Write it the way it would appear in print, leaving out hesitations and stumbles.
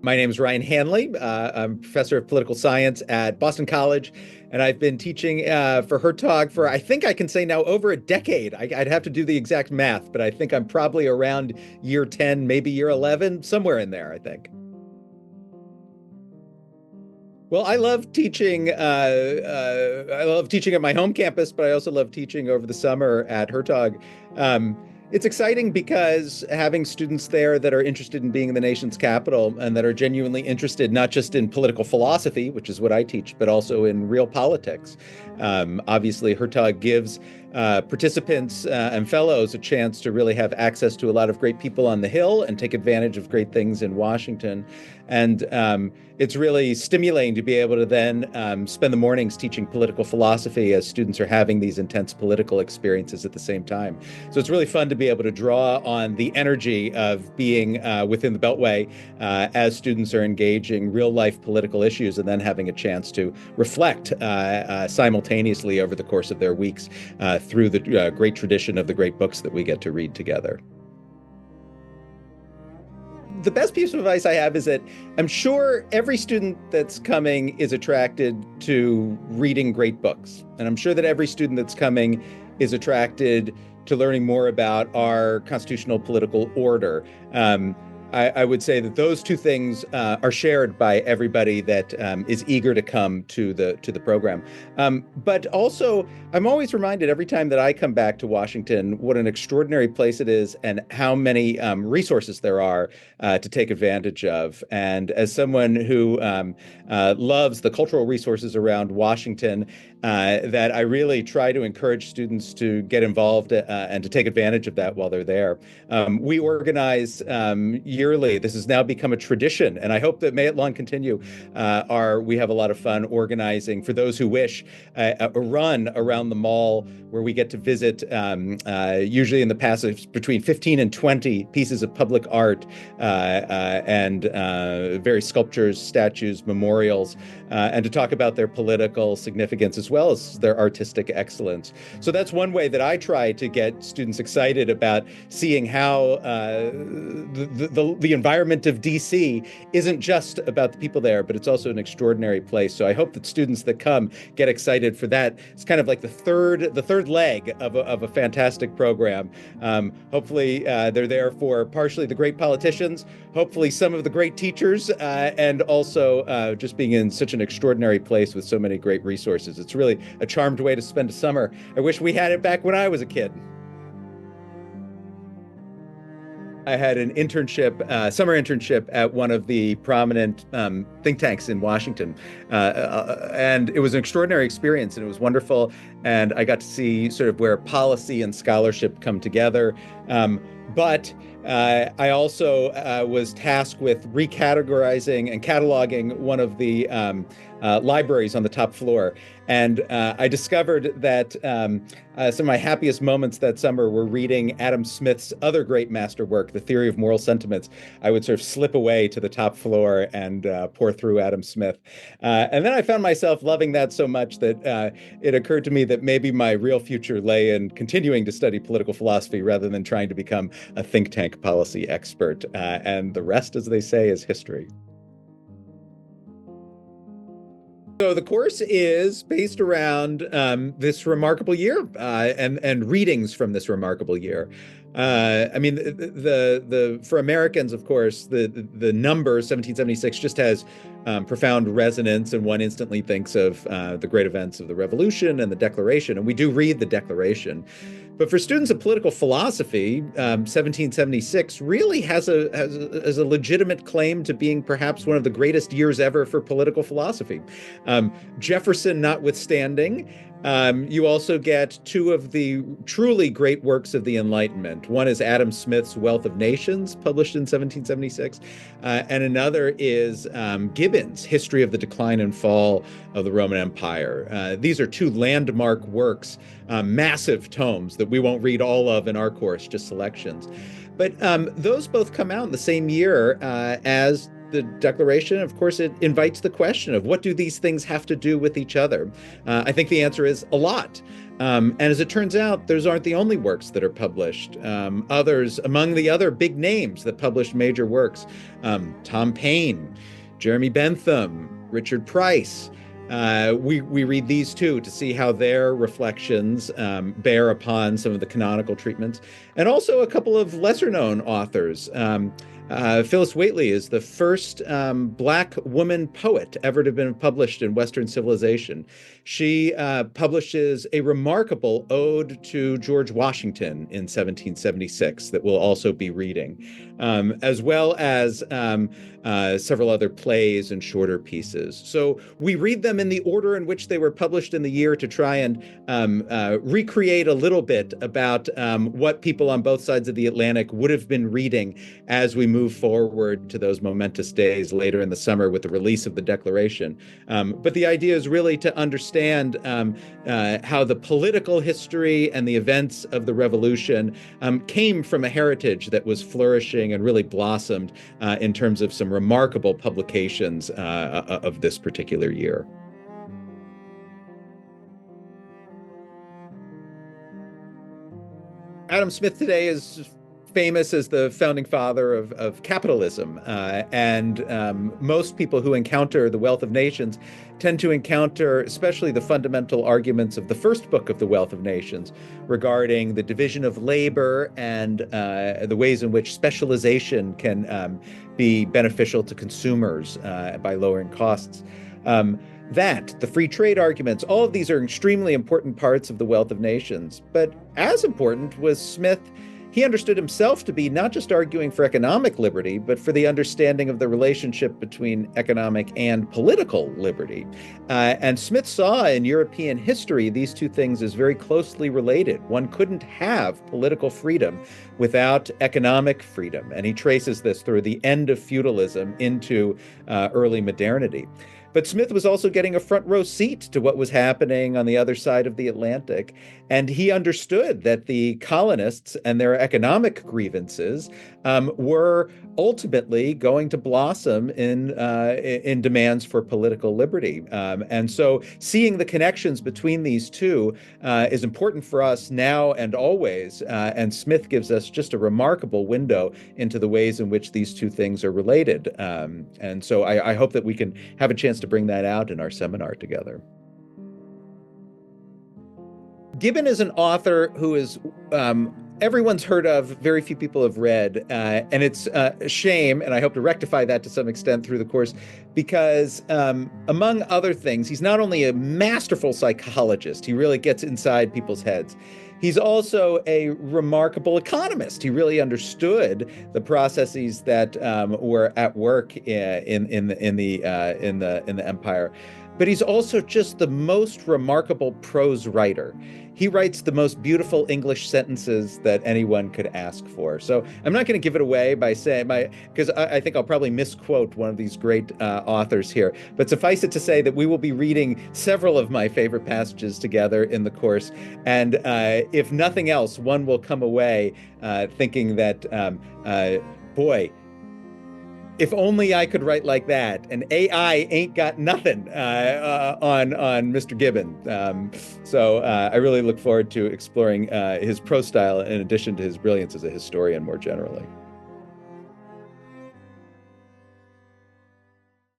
My name is Ryan Hanley. I'm a professor of political science at Boston College, and I've been teaching for Hertog for, I think I can say now, over a decade. I'd have to do the exact math, but I think I'm probably around year 10, maybe year 11, somewhere in there, I think. Well, I love teaching. I love teaching at my home campus, but I also love teaching over the summer at Hertog. Um, it's exciting because having students there that are interested in being in the nation's capital and that are genuinely interested not just in political philosophy, which is what I teach, but also in real politics. Obviously, Hertog gives participants and fellows a chance to really have access to a lot of great people on the Hill and take advantage of great things in Washington. And it's really stimulating to be able to then spend the mornings teaching political philosophy as students are having these intense political experiences at the same time. So it's really fun to be able to draw on the energy of being within the Beltway as students are engaging real life political issues and then having a chance to reflect simultaneously over the course of their weeks through the great tradition of the great books that we get to read together. The best piece of advice I have is that I'm sure every student that's coming is attracted to reading great books. And I'm sure that every student that's coming is attracted to learning more about our constitutional political order. I would say that those two things are shared by everybody that is eager to come to the program. But also, I'm always reminded every time that I come back to Washington what an extraordinary place it is and how many resources there are to take advantage of. And as someone who loves the cultural resources around Washington, that I really try to encourage students to get involved and to take advantage of that while they're there. We organize yearly. This has now become a tradition, and I hope that may it long continue. We have a lot of fun organizing, for those who wish, a run around the mall where we get to visit, usually in the passage between 15 and 20 pieces of public art and various sculptures, statues, memorials, and to talk about their political significance as well as their artistic excellence. So that's one way that I try to get students excited about seeing how the environment of DC isn't just about the people there, but it's also an extraordinary place. So I hope that students that come get excited for that. It's kind of like the third leg of a fantastic program. Hopefully they're there for partially the great politicians, hopefully some of the great teachers, and also just being in such an extraordinary place with so many great resources. It's really a charmed way to spend a summer. I wish we had it back when I was a kid. I had an internship, summer internship at one of the prominent think tanks in Washington. And it was an extraordinary experience and it was wonderful. And I got to see sort of where policy and scholarship come together. But I also was tasked with recategorizing and cataloging one of the libraries on the top floor. And I discovered that some of my happiest moments that summer were reading Adam Smith's other great masterwork, The Theory of Moral Sentiments. I would sort of slip away to the top floor and pour through Adam Smith. And then I found myself loving that so much that it occurred to me that maybe my real future lay in continuing to study political philosophy rather than trying to become a think tank policy expert. And the rest, as they say, is history. So the course is based around this remarkable year and readings from this remarkable year. I mean, the for Americans, of course, the number 1776 just has profound resonance, and one instantly thinks of the great events of the Revolution and the Declaration, and we do read the Declaration. But for students of political philosophy, 1776 really has a legitimate claim to being perhaps one of the greatest years ever for political philosophy. Jefferson notwithstanding, you also get two of the truly great works of the Enlightenment. One is Adam Smith's Wealth of Nations, published in 1776, and another is Gibbon's History of the Decline and Fall of the Roman Empire. These are two landmark works, massive tomes that we won't read all of in our course, just selections. But those both come out in the same year as the Declaration, of course, it invites the question of what do these things have to do with each other? I think the answer is a lot. And as it turns out, those aren't the only works that are published. Others, among the other big names that published major works, Tom Paine, Jeremy Bentham, Richard Price. We read these too to see how their reflections bear upon some of the canonical treatments, and also a couple of lesser-known authors. Phillis Wheatley is the first Black woman poet ever to have been published in Western civilization. She publishes a remarkable ode to George Washington in 1776 that we'll also be reading, as well as several other plays and shorter pieces. So we read them in the order in which they were published in the year to try and recreate a little bit about what people on both sides of the Atlantic would have been reading as we move forward to those momentous days later in the summer with the release of the Declaration. But the idea is really to understand how the political history and the events of the Revolution came from a heritage that was flourishing and really blossomed in terms of some remarkable publications of this particular year. Adam Smith today is famous as the founding father of capitalism. And most people who encounter The Wealth of Nations tend to encounter especially the fundamental arguments of the first book of The Wealth of Nations regarding the division of labor and the ways in which specialization can be beneficial to consumers by lowering costs. The free trade arguments, all of these are extremely important parts of The Wealth of Nations. But as important was Smith. He understood himself to be not just arguing for economic liberty, but for the understanding of the relationship between economic and political liberty. And Smith saw in European history these two things as very closely related. One couldn't have political freedom without economic freedom. And he traces this through the end of feudalism into early modernity. But Smith was also getting a front row seat to what was happening on the other side of the Atlantic. And he understood that the colonists and their economic grievances were ultimately going to blossom in demands for political liberty. And so seeing the connections between these two is important for us now and always. And Smith gives us just a remarkable window into the ways in which these two things are related. And so I hope that we can have a chance to bring that out in our seminar together. Gibbon is an author who is everyone's heard of, very few people have read, and it's a shame, and I hope to rectify that to some extent through the course, because among other things, he's not only a masterful psychologist, he really gets inside people's heads. He's also a remarkable economist. He really understood the processes that were at work in the empire. But he's also just the most remarkable prose writer. He writes the most beautiful English sentences that anyone could ask for. So I'm not going to give it away by saying because I think I'll probably misquote one of these great authors here. But suffice it to say that we will be reading several of my favorite passages together in the course. And if nothing else, one will come away thinking that, boy, if only I could write like that. And AI ain't got nothing on Mr. Gibbon. So I really look forward to exploring his prose style in addition to his brilliance as a historian more generally.